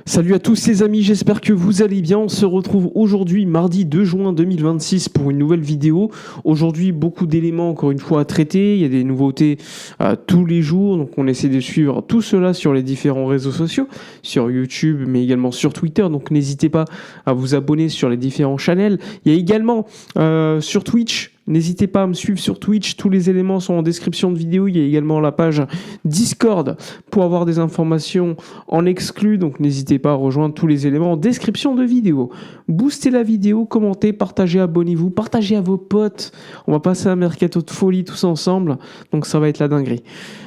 Salut à tous les amis, j'espère que vous allez bien. On se retrouve aujourd'hui mardi 2 juin 2026 pour une nouvelle vidéo. Aujourd'hui, beaucoup d'éléments encore une fois à traiter. Il y a des nouveautés tous les jours. Donc on essaie de suivre tout cela sur les différents réseaux sociaux, sur YouTube mais également sur Twitter. Donc n'hésitez pas à vous abonner sur les différents channels. Il y a également sur Twitch. N'hésitez pas à me suivre sur Twitch, tous les éléments sont en description de vidéo. Il y a également la page Discord pour avoir des informations en exclu. Donc n'hésitez pas à rejoindre tous les éléments en description de vidéo. Boostez la vidéo, commentez, partagez, abonnez-vous, partagez à vos potes. On va passer un mercato de folie tous ensemble, donc ça va être la dinguerie.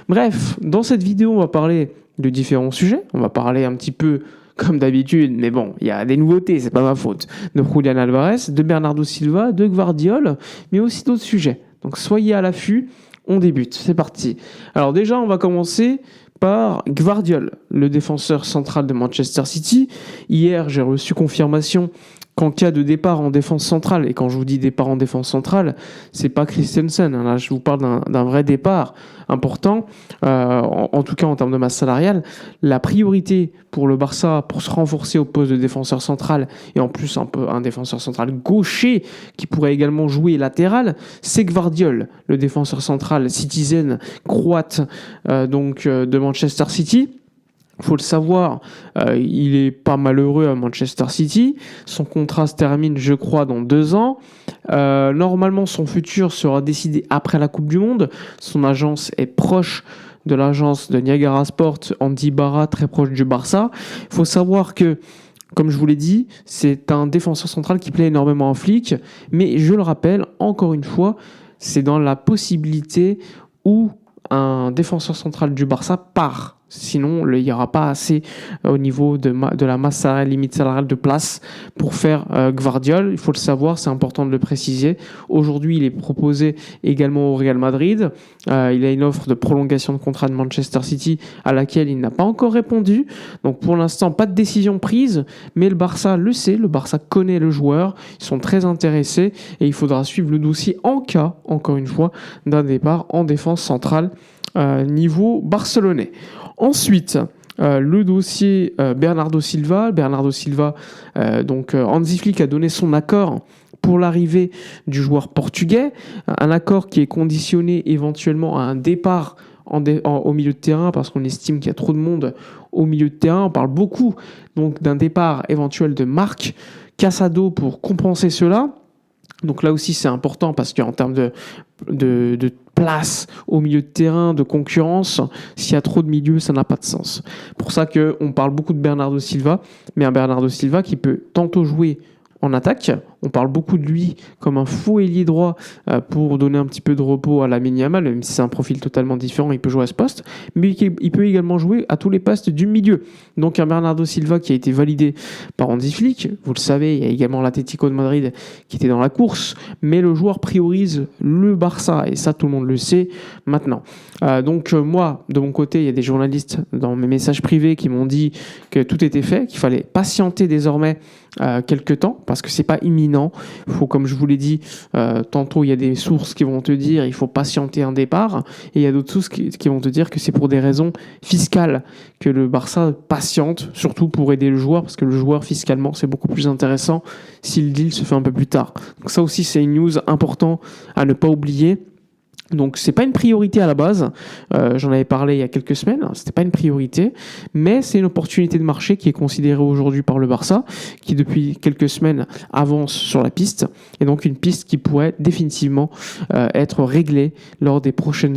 Bref, dans cette vidéo, on va parler de différents sujets. On va parler un petit peu comme d'habitude, mais bon, il y a des nouveautés, c'est pas ma faute, de Julián Álvarez, de Bernardo Silva, de Gvardiol, mais aussi d'autres sujets. Donc soyez à l'affût, on débute, c'est parti. Alors déjà, on va commencer par Gvardiol, le défenseur central de Manchester City. Hier, j'ai reçu confirmation qu'en cas de départ en défense centrale, et quand je vous dis départ en défense centrale, c'est pas Christensen, là je vous parle d'un vrai départ important, en tout cas en termes de masse salariale. La priorité pour le Barça, pour se renforcer au poste de défenseur central, et en plus un défenseur central gaucher qui pourrait également jouer latéral, c'est Gvardiol, le défenseur central citizen croate de Manchester City. Il faut le savoir, il est pas malheureux à Manchester City. Son contrat se termine, je crois, dans 2 ans. Normalement, son futur sera décidé après la Coupe du Monde. Son agence est proche de l'agence de Niagara Sport, Andy Barra, très proche du Barça. Il faut savoir que, comme je vous l'ai dit, c'est un défenseur central qui plaît énormément à Flick. Mais je le rappelle, encore une fois, c'est dans la possibilité où un défenseur central du Barça part. Sinon, il n'y aura pas assez au niveau de la masse salariale, limite salariale de place pour faire Gvardiol. Il faut le savoir, c'est important de le préciser. Aujourd'hui, il est proposé également au Real Madrid. Il a une offre de prolongation de contrat de Manchester City à laquelle il n'a pas encore répondu. Donc pour l'instant, pas de décision prise, mais le Barça le sait, le Barça connaît le joueur. Ils sont très intéressés et il faudra suivre le dossier en cas, encore une fois, d'un départ en défense centrale niveau barcelonais. Ensuite, le dossier Bernardo Silva. Hansi Flick a donné son accord pour l'arrivée du joueur portugais. Un accord qui est conditionné éventuellement à un départ au milieu de terrain parce qu'on estime qu'il y a trop de monde au milieu de terrain. On parle beaucoup donc d'un départ éventuel de Marc Casado pour compenser cela. Donc là aussi c'est important parce qu'en termes de place au milieu de terrain, de concurrence, s'il y a trop de milieux, ça n'a pas de sens. Pour ça qu'on parle beaucoup de Bernardo Silva, mais un Bernardo Silva qui peut tantôt jouer en attaque. On parle beaucoup de lui comme un faux ailier droit pour donner un petit peu de repos à Lamine Yamal, même si c'est un profil totalement différent, il peut jouer à ce poste, mais il peut également jouer à tous les postes du milieu. Donc un Bernardo Silva qui a été validé par Hansi Flick, vous le savez, il y a également l'Atlético de Madrid qui était dans la course, mais le joueur priorise le Barça, et ça tout le monde le sait maintenant. Moi, de mon côté, il y a des journalistes dans mes messages privés qui m'ont dit que tout était fait, qu'il fallait patienter désormais quelques temps, parce que c'est pas imminent. Il faut, comme je vous l'ai dit, tantôt il y a des sources qui vont te dire il faut patienter un départ, et il y a d'autres sources qui vont te dire que c'est pour des raisons fiscales que le Barça patiente, surtout pour aider le joueur, parce que le joueur fiscalement c'est beaucoup plus intéressant si le deal se fait un peu plus tard. Donc ça aussi c'est une news importante à ne pas oublier. Donc c'est pas une priorité à la base, j'en avais parlé il y a quelques semaines, c'était pas une priorité, mais c'est une opportunité de marché qui est considérée aujourd'hui par le Barça, qui depuis quelques semaines avance sur la piste, et donc une piste qui pourrait définitivement être réglée lors des prochains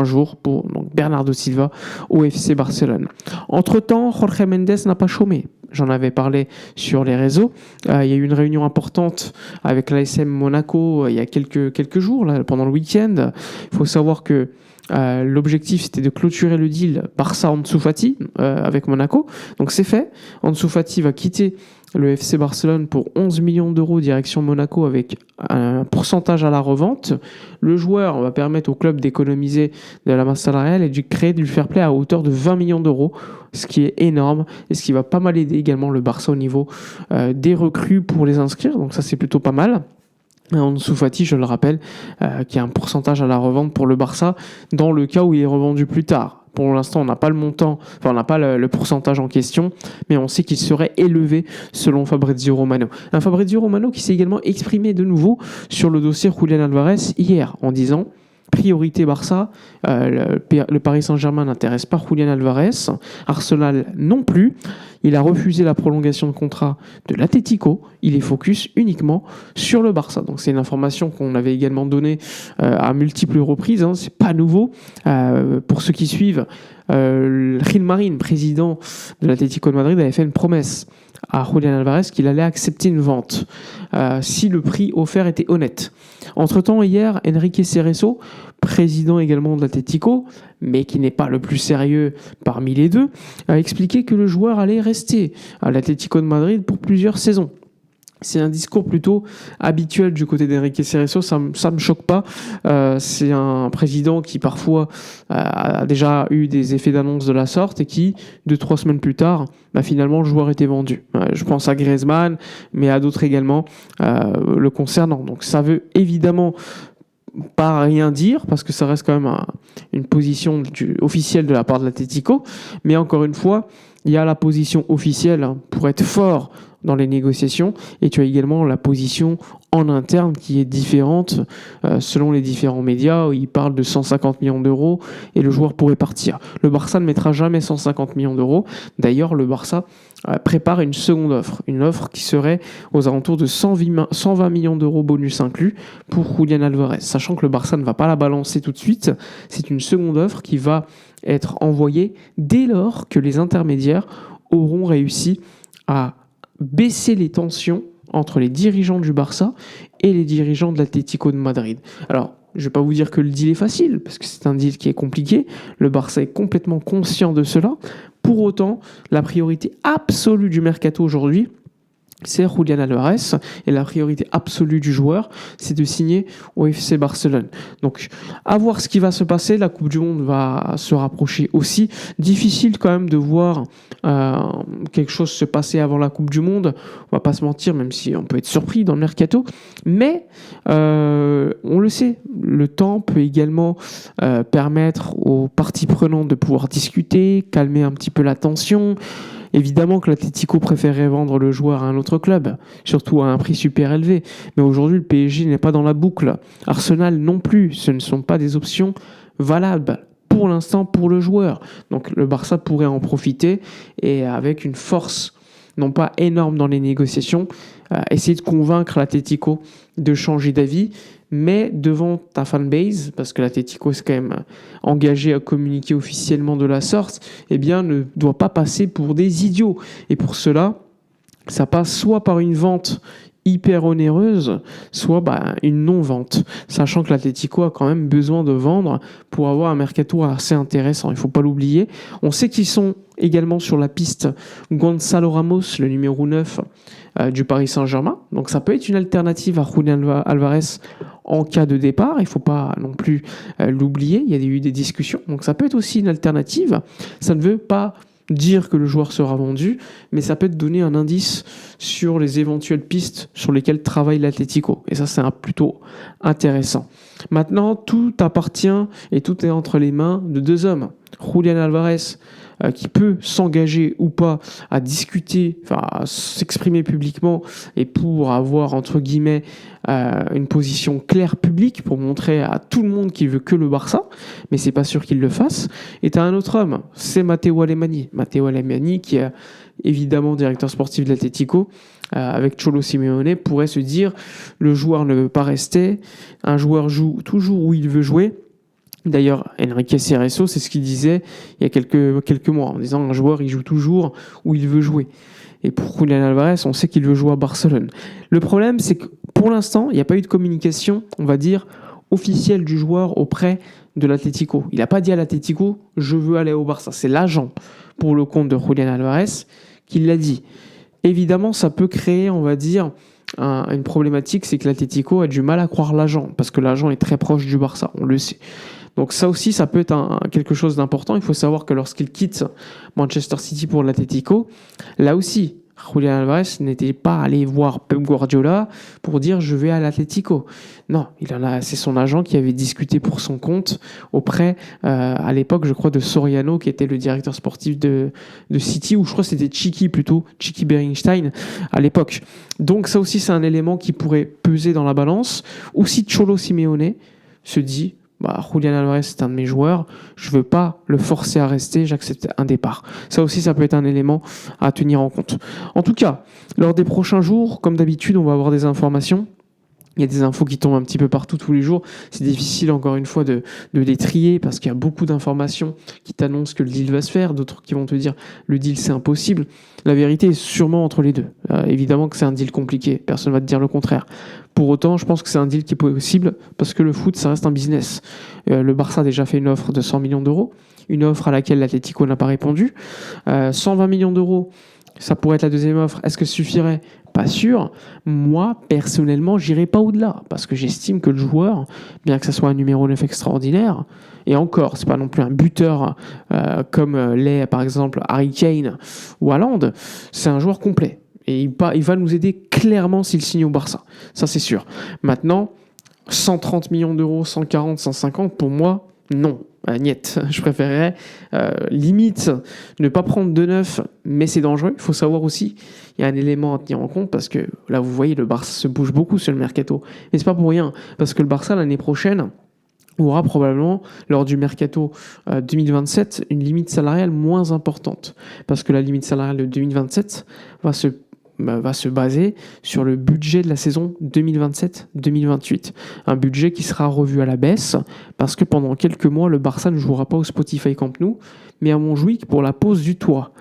jours pour donc, Bernardo Silva au FC Barcelone. Entre-temps, Jorge Mendes n'a pas chômé. J'en avais parlé sur les réseaux. Il y a eu une réunion importante avec l'ASM Monaco il y a quelques jours, là, pendant le week-end. Il faut savoir que l'objectif, c'était de clôturer le deal Barça-Ansu Fati avec Monaco. Donc c'est fait. Ansu Fati va quitter le FC Barcelone pour 11 millions d'euros direction Monaco avec un pourcentage à la revente. Le joueur va permettre au club d'économiser de la masse salariale et de créer du fair play à hauteur de 20 millions d'euros, ce qui est énorme et ce qui va pas mal aider également le Barça au niveau des recrues pour les inscrire. Donc ça, c'est plutôt pas mal. Ansu Fati, je le rappelle, qui a un pourcentage à la revente pour le Barça dans le cas où il est revendu plus tard. Pour l'instant, on n'a pas le montant, enfin on n'a pas le pourcentage en question, mais on sait qu'il serait élevé selon Fabrizio Romano. Un Fabrizio Romano qui s'est également exprimé de nouveau sur le dossier Julián Álvarez hier en disant priorité Barça, le Paris Saint-Germain n'intéresse pas Julián Álvarez, Arsenal non plus. Il a refusé la prolongation de contrat de l'Atlético. Il est focus uniquement sur le Barça. Donc c'est une information qu'on avait également donnée à multiples reprises. C'est pas nouveau. Pour ceux qui suivent, Gil Marín, président de l'Atlético de Madrid, avait fait une promesse à Julián Álvarez qu'il allait accepter une vente si le prix offert était honnête. Entre-temps, hier, Enrique Cerezo, président également de l'Atlético, mais qui n'est pas le plus sérieux parmi les deux, a expliqué que le joueur allait rester à l'Atlético de Madrid pour plusieurs saisons. C'est un discours plutôt habituel du côté d'Enrique Cerezo, ça me choque pas. C'est un président qui parfois a déjà eu des effets d'annonce de la sorte et qui, 2-3 semaines plus tard, finalement le joueur était vendu. Je pense à Griezmann, mais à d'autres également le concernant. Donc ça veut évidemment pas rien dire parce que ça reste quand même une position officielle de la part de l'Atlético, mais encore une fois, il y a la position officielle pour être fort dans les négociations et tu as également la position en interne qui est différente selon les différents médias où ils parlent de 150 millions d'euros et le joueur pourrait partir. Le Barça ne mettra jamais 150 millions d'euros. D'ailleurs, le Barça prépare une seconde offre, une offre qui serait aux alentours de 120 millions d'euros bonus inclus pour Julián Álvarez, sachant que le Barça ne va pas la balancer tout de suite. C'est une seconde offre qui va être envoyée dès lors que les intermédiaires auront réussi à baisser les tensions entre les dirigeants du Barça et les dirigeants de l'Atlético de Madrid. Alors, je ne vais pas vous dire que le deal est facile, parce que c'est un deal qui est compliqué. Le Barça est complètement conscient de cela. Pour autant, la priorité absolue du mercato aujourd'hui, c'est Julián Álvarez, et la priorité absolue du joueur, c'est de signer au FC Barcelone. Donc, à voir ce qui va se passer. La Coupe du Monde va se rapprocher aussi. Difficile quand même de voir quelque chose se passer avant la Coupe du Monde. On va pas se mentir, même si on peut être surpris dans le mercato. Mais, on le sait, le temps peut également permettre aux parties prenantes de pouvoir discuter, calmer un petit peu la tension. Évidemment que l'Atlético préférerait vendre le joueur à un autre club, surtout à un prix super élevé. Mais aujourd'hui, le PSG n'est pas dans la boucle. Arsenal non plus. Ce ne sont pas des options valables pour l'instant pour le joueur. Donc le Barça pourrait en profiter et avec une force non pas énorme dans les négociations, essayer de convaincre l'Atlético de changer d'avis, mais devant ta fanbase, parce que l'Atlético est quand même engagé à communiquer officiellement de la sorte, eh bien ne doit pas passer pour des idiots. Et pour cela, ça passe soit par une vente hyper onéreuse, soit une non-vente, sachant que l'Atlético a quand même besoin de vendre pour avoir un mercato assez intéressant, il ne faut pas l'oublier. On sait qu'ils sont également sur la piste Gonzalo Ramos, le numéro 9 du Paris Saint-Germain, donc ça peut être une alternative à Julián Álvarez en cas de départ, il ne faut pas non plus l'oublier, il y a eu des discussions, donc ça peut être aussi une alternative. Ça ne veut pas dire que le joueur sera vendu, mais ça peut te donner un indice sur les éventuelles pistes sur lesquelles travaille l'Atlético. Et ça, c'est plutôt intéressant. Maintenant, tout appartient et tout est entre les mains de deux hommes. Julián Álvarez, qui peut s'engager ou pas à discuter, à s'exprimer publiquement et pour avoir, entre guillemets, une position claire publique pour montrer à tout le monde qu'il veut que le Barça, mais c'est pas sûr qu'il le fasse. Et tu as un autre homme, c'est Matteo Alemany. Matteo Alemany, qui est évidemment directeur sportif de l'Atlético, avec Cholo Simeone, pourrait se dire le joueur ne veut pas rester, un joueur joue toujours où il veut jouer. D'ailleurs, Enrique Cerezo, c'est ce qu'il disait il y a quelques mois, en disant un joueur, il joue toujours où il veut jouer. Et pour Julián Álvarez, on sait qu'il veut jouer à Barcelone. Le problème, c'est que pour l'instant, il n'y a pas eu de communication, on va dire, officielle du joueur auprès de l'Atlético. Il n'a pas dit à l'Atlético, je veux aller au Barça. C'est l'agent, pour le compte de Julián Álvarez, qui l'a dit. Évidemment, ça peut créer, on va dire, une problématique, c'est que l'Atlético a du mal à croire l'agent, parce que l'agent est très proche du Barça, on le sait. Donc ça aussi, ça peut être quelque chose d'important. Il faut savoir que lorsqu'il quitte Manchester City pour l'Atlético, là aussi, Julian Alvarez n'était pas allé voir Pep Guardiola pour dire je vais à l'Atlético. Non, c'est son agent qui avait discuté pour son compte auprès, à l'époque, je crois, de Soriano, qui était le directeur sportif de City, ou je crois que c'était Chiqui Beringstein à l'époque. Donc ça aussi, c'est un élément qui pourrait peser dans la balance. Ou si Cholo Simeone se dit Julian Alvarez, c'est un de mes joueurs, je ne veux pas le forcer à rester, j'accepte un départ. Ça aussi, ça peut être un élément à tenir en compte. En tout cas, lors des prochains jours, comme d'habitude, on va avoir des informations. Il y a des infos qui tombent un petit peu partout tous les jours. C'est difficile, encore une fois, de les trier parce qu'il y a beaucoup d'informations qui t'annoncent que le deal va se faire, d'autres qui vont te dire le deal, c'est impossible. La vérité est sûrement entre les deux. Évidemment que c'est un deal compliqué. Personne ne va te dire le contraire. Pour autant, je pense que c'est un deal qui est possible parce que le foot, ça reste un business. Le Barça a déjà fait une offre de 100 millions d'euros, une offre à laquelle l'Atlético n'a pas répondu. 120 millions d'euros, ça pourrait être la deuxième offre. Est-ce que ça suffirait ? Pas sûr. Moi, personnellement, j'irai pas au-delà parce que j'estime que le joueur, bien que ça soit un numéro 9 extraordinaire, et encore, c'est pas non plus un buteur comme l'est par exemple Harry Kane ou Haaland, c'est un joueur complet. Et il va nous aider clairement s'il signe au Barça. Ça, c'est sûr. Maintenant, 130 millions d'euros, 140, 150, pour moi, non. Niet. Je préférerais limite ne pas prendre de neuf, mais c'est dangereux. Il faut savoir aussi, il y a un élément à tenir en compte parce que là, vous voyez, le Barça se bouge beaucoup sur le mercato. Mais c'est pas pour rien, parce que le Barça, l'année prochaine, aura probablement, lors du mercato 2027, une limite salariale moins importante. Parce que la limite salariale de 2027 va se baser sur le budget de la saison 2027-2028. Un budget qui sera revu à la baisse parce que pendant quelques mois, le Barça ne jouera pas au Spotify Camp Nou, mais à Montjuïc pour la pose du toit.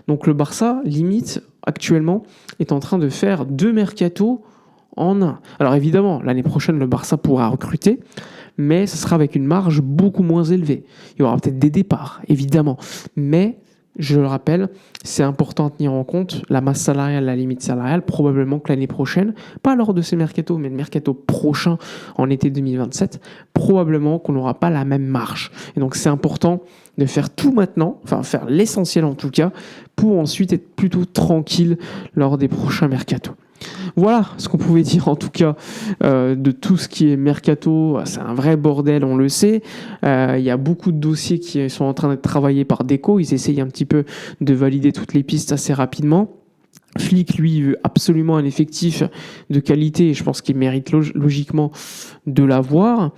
Donc le Barça, limite, actuellement, est en train de faire 2 mercatos en un. Alors évidemment, l'année prochaine, le Barça pourra recruter, mais ce sera avec une marge beaucoup moins élevée. Il y aura peut-être des départs, évidemment, mais je le rappelle, c'est important à tenir en compte la masse salariale, la limite salariale, probablement que l'année prochaine, pas lors de ces mercatos, mais le mercato prochain en été 2027, probablement qu'on n'aura pas la même marge. Et donc c'est important de faire tout maintenant, enfin faire l'essentiel en tout cas, pour ensuite être plutôt tranquille lors des prochains mercatos. Voilà ce qu'on pouvait dire en tout cas de tout ce qui est mercato. C'est un vrai bordel, on le sait. Il y a beaucoup de dossiers qui sont en train d'être travaillés par Deco. Ils essayent un petit peu de valider toutes les pistes assez rapidement. Flick, lui, veut absolument un effectif de qualité et je pense qu'il mérite logiquement de l'avoir.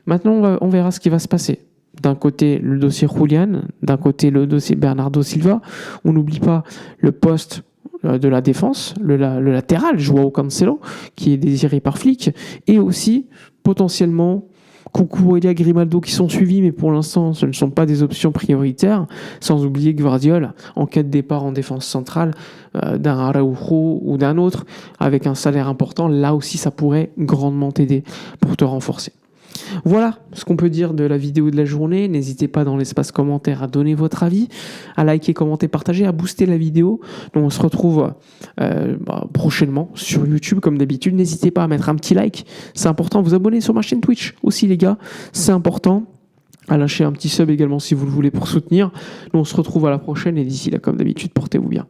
Maintenant, on verra ce qui va se passer. D'un côté, le dossier Julian, d'un côté, le dossier Bernardo Silva. On n'oublie pas le poste de la défense, le latéral, Joao Cancelo, qui est désiré par Flick, et aussi potentiellement Cucurella, Grimaldo qui sont suivis, mais pour l'instant ce ne sont pas des options prioritaires, sans oublier Gvardiol en cas de départ en défense centrale d'un Araujo ou d'un autre, avec un salaire important, là aussi ça pourrait grandement t'aider pour te renforcer. Voilà ce qu'on peut dire de la vidéo de la journée. N'hésitez pas dans l'espace commentaire à donner votre avis, à liker, commenter, partager, à booster la vidéo. Donc on se retrouve prochainement sur YouTube comme d'habitude. N'hésitez pas à mettre un petit like, c'est important. Vous abonner sur ma chaîne Twitch aussi les gars, c'est important. À lâcher un petit sub également si vous le voulez pour soutenir. Nous on se retrouve à la prochaine et d'ici là comme d'habitude portez-vous bien.